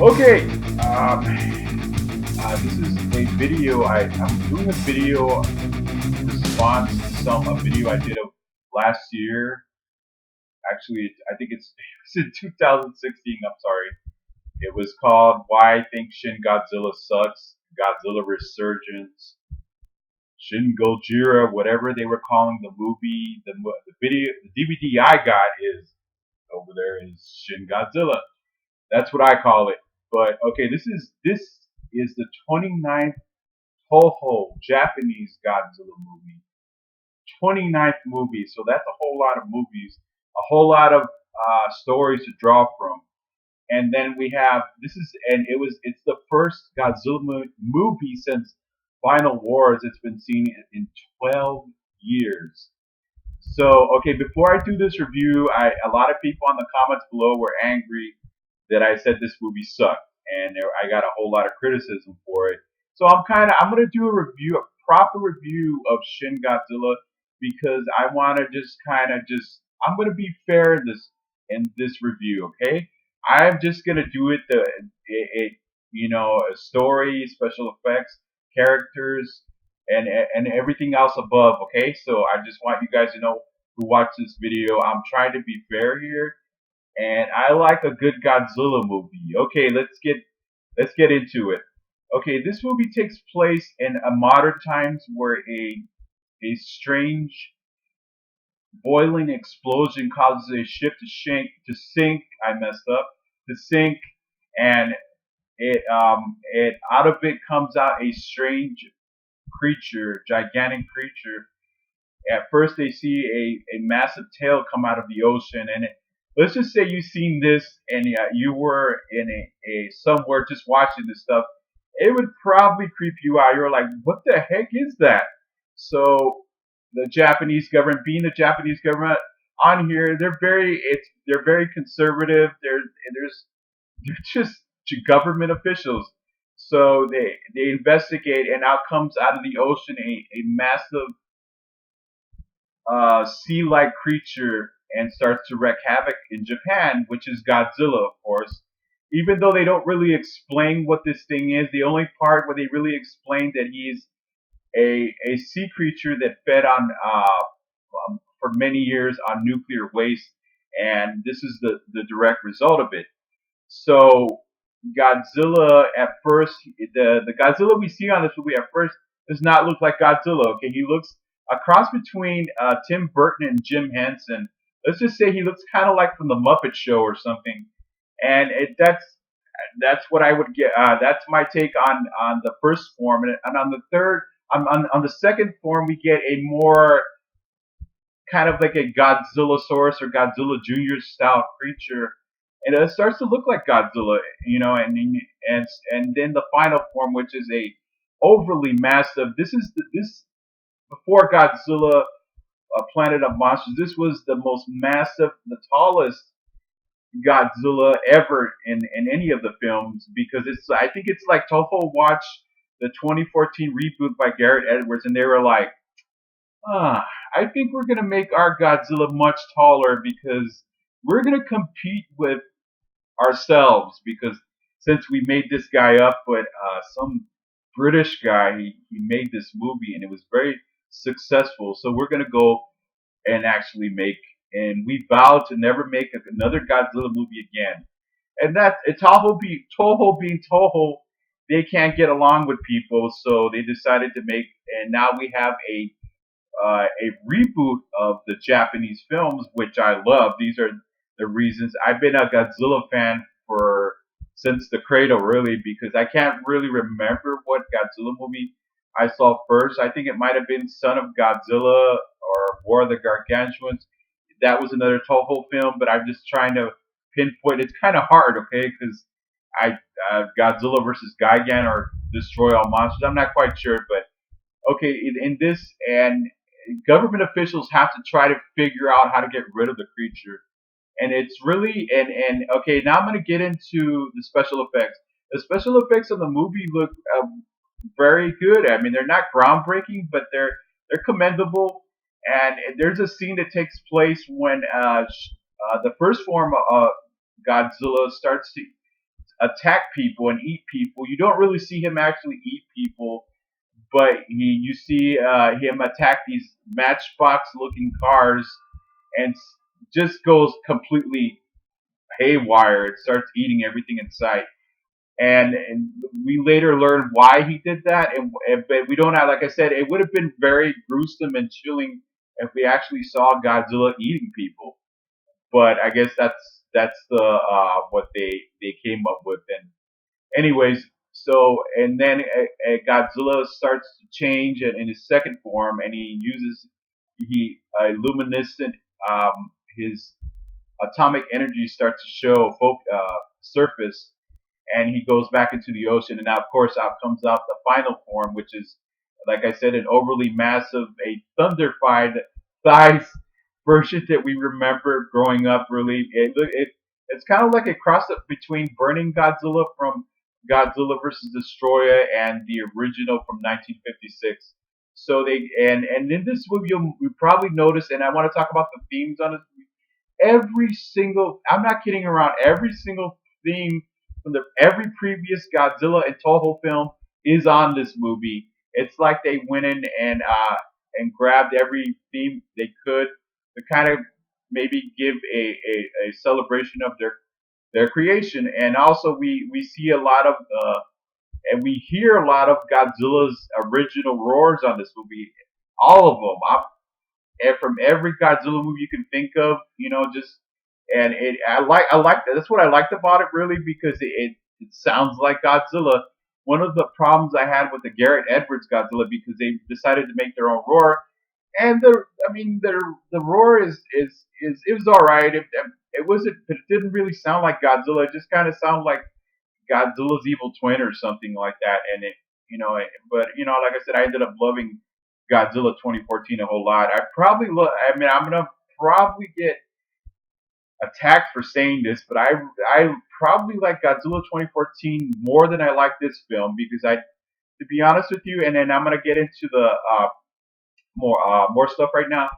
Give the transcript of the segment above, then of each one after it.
Okay, this is a video. I'm doing a video response to a video I did of last year. Actually, I think it's in 2016. I'm sorry. It was called "Why I Think Shin Godzilla Sucks." Godzilla Resurgence, Shin Godzilla, whatever they were calling the movie. The video, the DVD I got is over there is Shin Godzilla. That's what I call it. But okay, this is the 29th Toho Japanese Godzilla movie. 29th movie, so that's a whole lot of movies, a whole lot of stories to draw from. And then we have it's the first Godzilla movie since Final Wars. It's been seen in 12 years. So, okay, before I do this review, a lot of people on the comments below were angry that I said this movie sucked, and I got a whole lot of criticism for it. So I'm gonna do a proper review of Shin Godzilla because I want to just I'm gonna be fair in this review. Okay, I'm just gonna do a story, special effects, characters, and everything else above. Okay, so I just want you guys to know who watch this video. I'm trying to be fair here, and I like a good Godzilla movie. Okay, let's get into it. Okay, this movie takes place in a modern times where a strange boiling explosion causes a ship to sink. I messed up to sink, and it out of it comes out a strange creature, gigantic creature. At first, they see a massive tail come out of the ocean, and let's just say you've seen this, and you were in a somewhere just watching this stuff. It would probably creep you out. You're like, what the heck is that? So the Japanese government, being the Japanese government on here, they're very conservative. They're just government officials. So they investigate, and out comes out of the ocean a massive sea-like creature and starts to wreak havoc in Japan, which is Godzilla, of course. Even though they don't really explain what this thing is, the only part where they really explain that he's a sea creature that fed on for many years on nuclear waste, and this is the direct result of it. So Godzilla at first, the Godzilla we see on this movie at first does not look like Godzilla. Okay, he looks a cross between Tim Burton and Jim Henson. Let's just say he looks kind of like from the Muppet Show or something. And that's what I would get. That's my take on the first form, and on the third, on the second form, we get a more kind of like a Godzillasaurus or Godzilla Junior style creature, and it starts to look like Godzilla, and then the final form, which is a overly massive. This before Godzilla, Planet of Monsters. This was the most massive, the tallest Godzilla ever in any of the films because I think it's like Toho watched the 2014 reboot by Garrett Edwards, and they were like, I think we're gonna make our Godzilla much taller because we're gonna compete with ourselves because since we made this guy up, but some British guy he made this movie and it was very successful. So we're gonna go and actually make, and we vowed to never make another Godzilla movie again. And that's Toho being Toho, they can't get along with people, so they decided to make, and now we have a reboot of the Japanese films, which I love. These are the reasons I've been a Godzilla fan for since the cradle, really, because I can't really remember what Godzilla movie I saw first. I think it might have been Son of Godzilla or War of the Gargantuans. That was another Toho film, but I'm just trying to pinpoint. It's kind of hard, okay, because I Godzilla versus Gigan or Destroy All Monsters. I'm not quite sure, but okay, in this, and government officials have to try to figure out how to get rid of the creature. And it's really and okay, now I'm going to get into the special effects. The special effects of the movie look very good. I mean, they're not groundbreaking, but they're commendable. And there's a scene that takes place when the first form of Godzilla starts to attack people and eat people. You don't really see him actually eat people, but you see him attack these matchbox looking cars and just goes completely haywire. It starts eating everything in sight. And we later learn why he did that. But we don't have, like I said, it would have been very gruesome and chilling if we actually saw Godzilla eating people. But I guess that's the what they came up with. And anyways, so and then Godzilla starts to change in his second form, and he uses he luminescent his atomic energy starts to show surface, and he goes back into the ocean. And now, of course, out comes out the final form, which is, like I said, an overly massive, a thunderfied size version that we remember growing up. Really, it's kind of like a cross up between Burning Godzilla from Godzilla versus Destroyer and the original from 1956. So and in this movie you probably notice, and I want to talk about the themes on it. Every single, I'm not kidding around, every single theme from every previous Godzilla and Toho film is on this movie. It's like they went in and grabbed every theme they could to kind of maybe give a celebration of their creation. And also we see a lot of and we hear a lot of Godzilla's original roars on this movie. All of them. And from every Godzilla movie you can think of, just and I like that. That's what I liked about it really, because it sounds like Godzilla. One of the problems I had with the Garrett Edwards Godzilla, because they decided to make their own roar, and the roar is it was all right. It wasn't, but it didn't really sound like Godzilla. It just kind of sounded like Godzilla's evil twin or something like that. And but like I said, I ended up loving Godzilla 2014 a whole lot. I mean, I'm gonna probably get attacked for saying this, but I probably like Godzilla 2014 more than I like this film, because to be honest with you, and then I'm gonna get into the more stuff right now.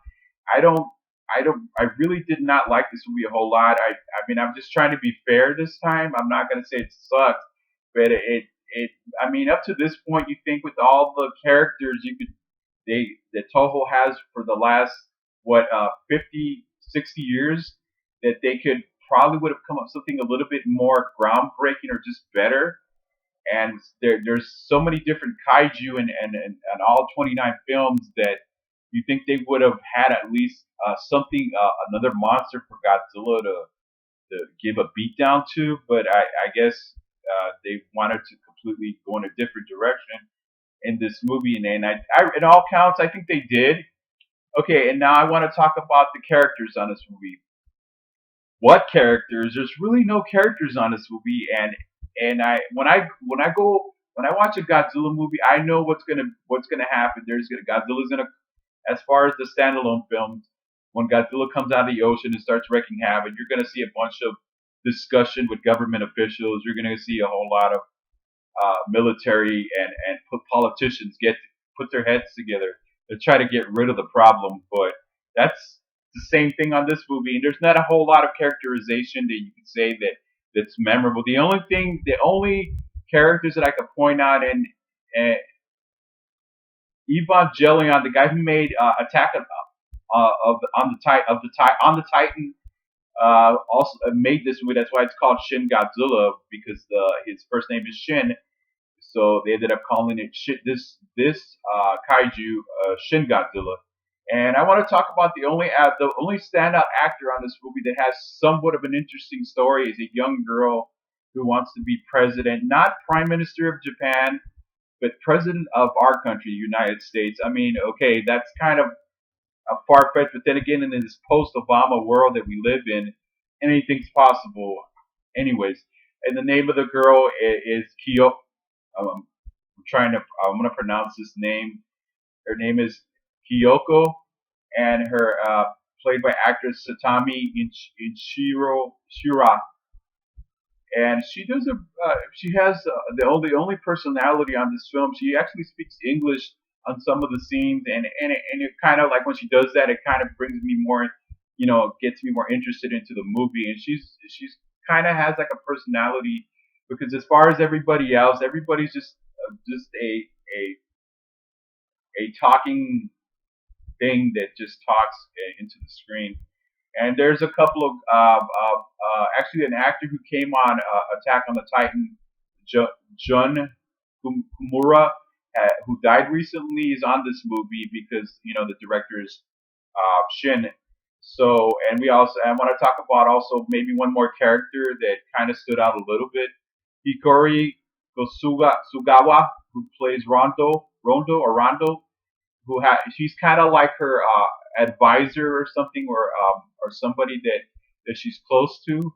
I don't. I really did not like this movie a whole lot. I mean, I'm just trying to be fair this time. I'm not gonna say it sucked, but it. I mean, up to this point, you think with all the characters that Toho has for the last 50, 60 years, that they could probably would have come up with something a little bit more groundbreaking or just better. And there's so many different kaiju and all 29 films that you think they would have had at least something, another monster for Godzilla to give a beat down to. But I guess they wanted to completely go in a different direction in this movie, and in all counts, I think they did. Okay, and now I want to talk about the characters on this movie. What characters? There's really no characters on this movie, and when I watch a Godzilla movie, I know what's gonna happen. Godzilla's gonna, as far as the standalone films, when Godzilla comes out of the ocean and starts wreaking havoc, you're gonna see a bunch of discussion with government officials. You're gonna see a whole lot of military and politicians put their heads together to try to get rid of the problem. But that's the same thing on this movie, and there's not a whole lot of characterization that you can say that's memorable. The only characters that I could point out, and Evangelion, the guy who made Attack of on the Titan, also made this movie. That's why it's called Shin Godzilla, because his first name is Shin. So they ended up calling it this kaiju Shin Godzilla. And I want to talk about the only standout actor on this movie that has somewhat of an interesting story is a young girl who wants to be president, not Prime Minister of Japan, but president of our country, the United States. I mean, okay, that's kind of a far fetched, but then again, in this post-Obama world that we live in, anything's possible. Anyways, and the name of the girl is Kyo. I'm gonna pronounce this name. Her name is Kyoko, and her played by actress Satami Shira. And she has the only personality on this film. She actually speaks English on some of the scenes, and it kind of like when she does that, it kind of brings me more, gets me more interested into the movie. And she's kind of has like a personality because as far as everybody else, everybody's just a talking thing that just talks into the screen. And there's a couple of actually an actor who came on Attack on the Titan, Jun Kumura, who died recently, is on this movie because the director is Shin. So, and we also, I want to talk about also maybe one more character that kind of stood out a little bit. Hikori Sugawa, who plays Rondo, she's kind of like her advisor or something, or somebody that she's close to,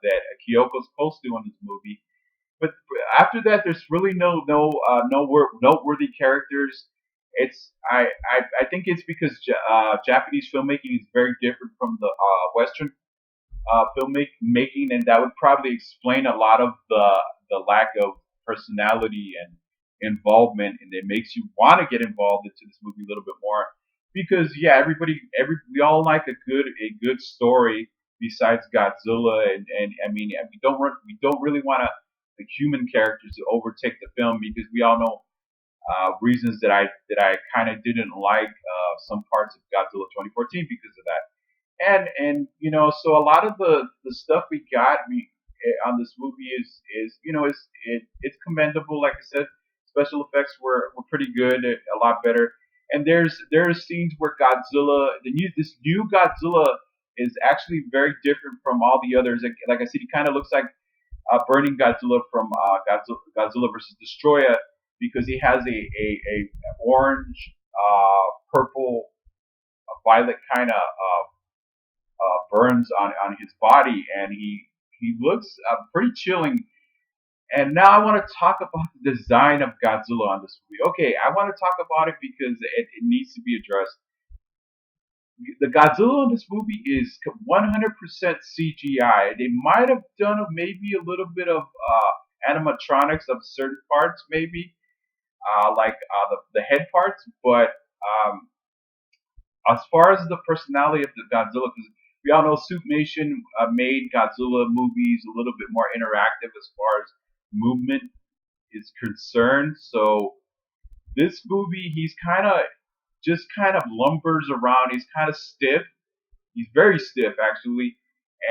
that Kyoko's close to in this movie. But after that, there's really noteworthy characters. I think it's because Japanese filmmaking is very different from the Western filmmaking, and that would probably explain a lot of the lack of personality and involvement, and it makes you want to get involved into this movie a little bit more. Because yeah, we all like a good story besides Godzilla, and I mean, we don't really want the human characters to overtake the film, because we all know reasons that I kind of didn't like some parts of Godzilla 2014 because of that. And so a lot of the stuff we got on this movie it's commendable. Like I said, special effects were pretty good, a lot better. And there's scenes where this new Godzilla is actually very different from all the others. Like I said, he kind of looks like Burning Godzilla from Godzilla versus Destroyer, because he has a orange, purple, violet kind of burns on his body, and he looks pretty chilling. And now I want to talk about the design of Godzilla on this movie. Okay, I want to talk about it because it needs to be addressed. The Godzilla in this movie is 100% CGI. They might have done maybe a little bit of animatronics of certain parts, maybe like the head parts, but um, as far as the personality of the Godzilla, because we all know Soup Nation made Godzilla movies a little bit more interactive as far as movement is concerned. So this movie, he's kind of lumbers around. He's kind of stiff. He's very stiff, actually.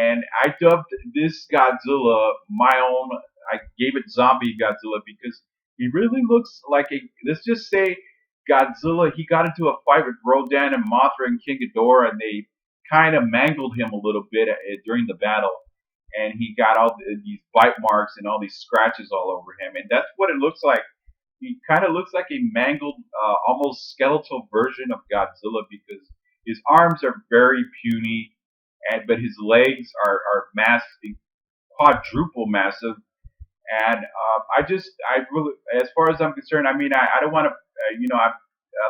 And I dubbed this Godzilla my own. I gave it Zombie Godzilla because he really looks like a. Let's just say Godzilla. He got into a fight with Rodan and Mothra and King Ghidorah, and they kind of mangled him a little bit during the battle. And he got these bite marks and all these scratches all over him, and that's what it looks like. He kind of looks like a mangled, almost skeletal version of Godzilla, because his arms are very puny, but his legs are massive, quadruple massive. And I really, as far as I'm concerned, I mean, I don't want to,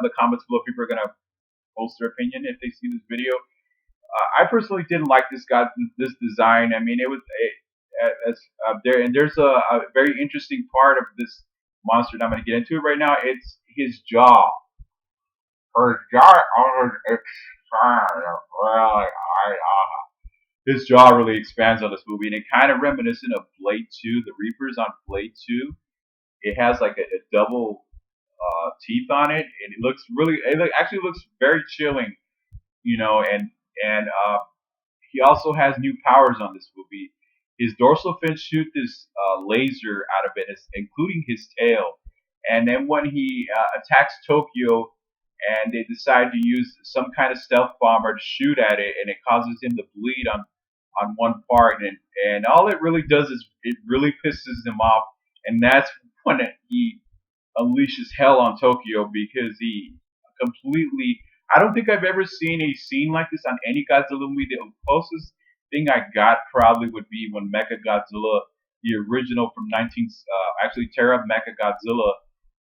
the comments below, people are gonna post their opinion if they see this video. I personally didn't like this design. I mean, it was as there, and there's a very interesting part of this monster, and I'm going to get into it right now. It's his jaw. Her jaw, his jaw really expands on this movie, and it kind of reminiscent of Blade 2, the Reapers on Blade 2. It has like a double teeth on it, and it actually looks very chilling, and he also has new powers on this movie. His dorsal fins shoot this laser out of it, including his tail. And then when he attacks Tokyo, and they decide to use some kind of stealth bomber to shoot at it, and it causes him to bleed on one part, and all it really does is it really pisses him off, and that's when he unleashes hell on Tokyo, because he completely. I don't think I've ever seen a scene like this on any Godzilla movie. The closest thing I got probably would be when Mecha Godzilla, the original from actually Terra Mecha Godzilla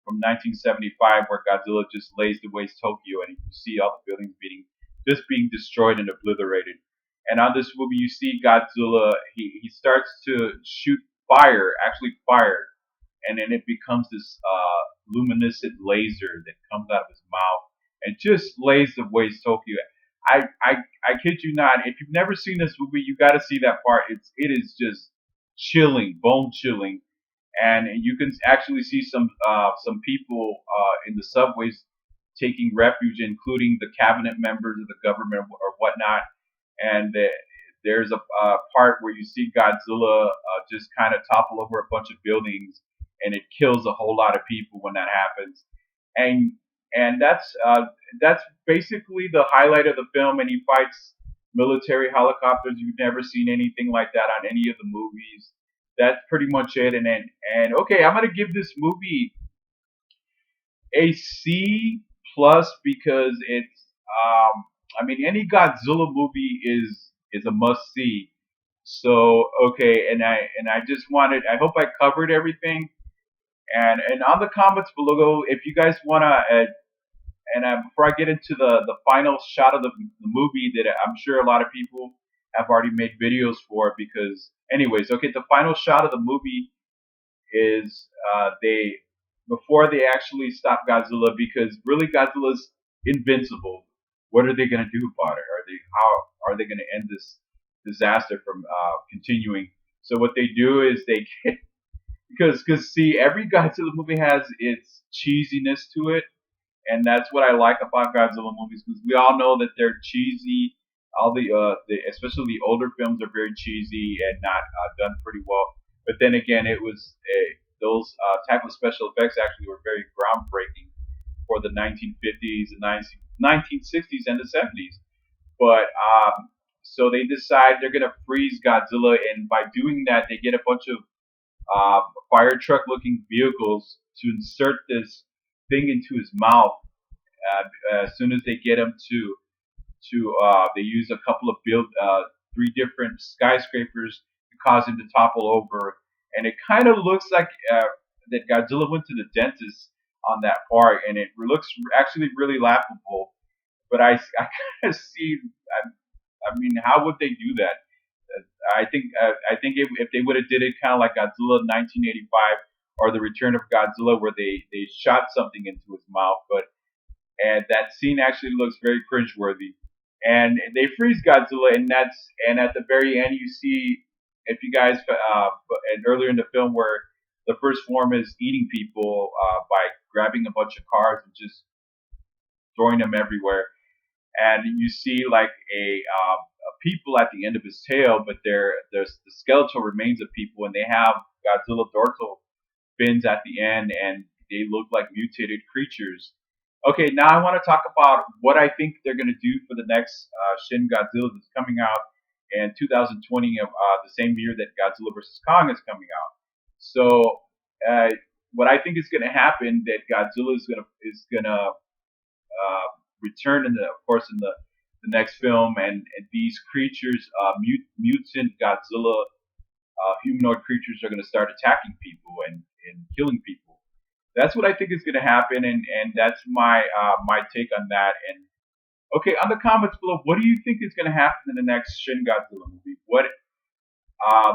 from 1975, where Godzilla just lays to waste Tokyo, and you see all the buildings being destroyed and obliterated. And on this movie, you see Godzilla. He starts to shoot fire, actually fire, and then it becomes this luminescent laser that comes out of his mouth and just lays to waste Tokyo. I kid you not. If you've never seen this movie, you got to see that part. It is just chilling, bone chilling, and you can actually see some people in the subways taking refuge, including the cabinet members of the government or whatnot. And there's a part where you see Godzilla just kind of topple over a bunch of buildings, and it kills a whole lot of people when that happens. And that's basically the highlight of the film. And he fights military helicopters. You've never seen anything like that on any of the movies. That's pretty much it. And okay, I'm gonna give this movie a C plus because it's I mean any Godzilla movie is a must see. So okay, and I just wanted I hope I covered everything. And on the comments below, if you guys wanna before I get into the final shot of the movie that I'm sure a lot of people have already made videos for because anyways, okay, the final shot of the movie is they before they actually stop Godzilla because really Godzilla's invincible. What are they going to do about it? How are they going to end this disaster from continuing? So what they do is they get because see every Godzilla movie has its cheesiness to it, and that's what I like about Godzilla movies because we all know that they're cheesy. All the especially the older films are very cheesy and not done pretty well. But then again, it was those type of special effects actually were very groundbreaking for the 1950s and 1960s and the 70s. But so they decide they're gonna freeze Godzilla, and by doing that, they get a bunch of fire truck looking vehicles to insert this thing into his mouth as soon as they get him they use a couple of three different skyscrapers to cause him to topple over, and it kind of looks like that Godzilla went to the dentist on that part, and it looks actually really laughable. But I kind of see, I mean, how would they do that? I think if they would have did it kind of like Godzilla 1985 or the Return of Godzilla, where they shot something into his mouth, but and that scene actually looks very cringeworthy. And they freeze Godzilla, and at the very end you see if you guys and earlier in the film where the first form is eating people by grabbing a bunch of cars and just throwing them everywhere, and you see like a people at the end of his tail, but there's the skeletal remains of people, and they have Godzilla dorsal fins at the end, and they look like mutated creatures. Okay, now I want to talk about what I think they're going to do for the next Shin Godzilla that's coming out in 2020, the same year that Godzilla vs Kong is coming out. So, what I think is going to happen that Godzilla is gonna return in of course in the next film, and these creatures, mutant Godzilla humanoid creatures, are going to start attacking people and killing people. That's what I think is going to happen, and that's my take on that. And okay, on the comments below, what do you think is going to happen in the next Shin Godzilla movie? What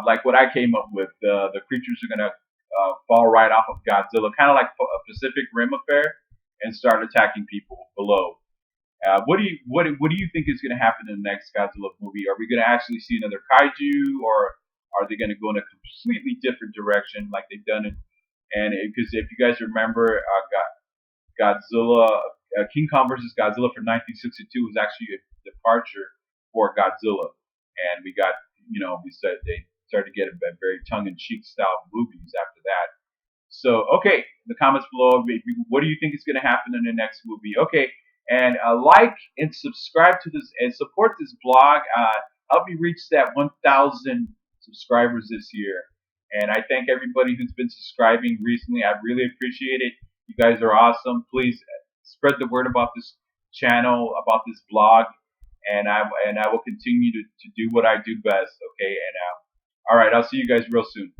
like what I came up with? The creatures are going to fall right off of Godzilla, kind of like a Pacific Rim affair, and start attacking people below. What do you think is going to happen in the next Godzilla movie? Are we going to actually see another kaiju, or are they going to go in a completely different direction like they've done it? And because if you guys remember, Godzilla, King Kong versus Godzilla from 1962 was actually a departure for Godzilla, and we said they started to get a very tongue-in-cheek style movies after that. So okay, the comments below, what do you think is going to happen in the next movie? Okay, and like and subscribe to this and support this blog. Help me reach that 1,000 subscribers this year. And I thank everybody who's been subscribing recently. I really appreciate it. You guys are awesome. Please spread the word about this channel, about this blog, and I will continue to do what I do best. Okay, and all right, I'll see you guys real soon.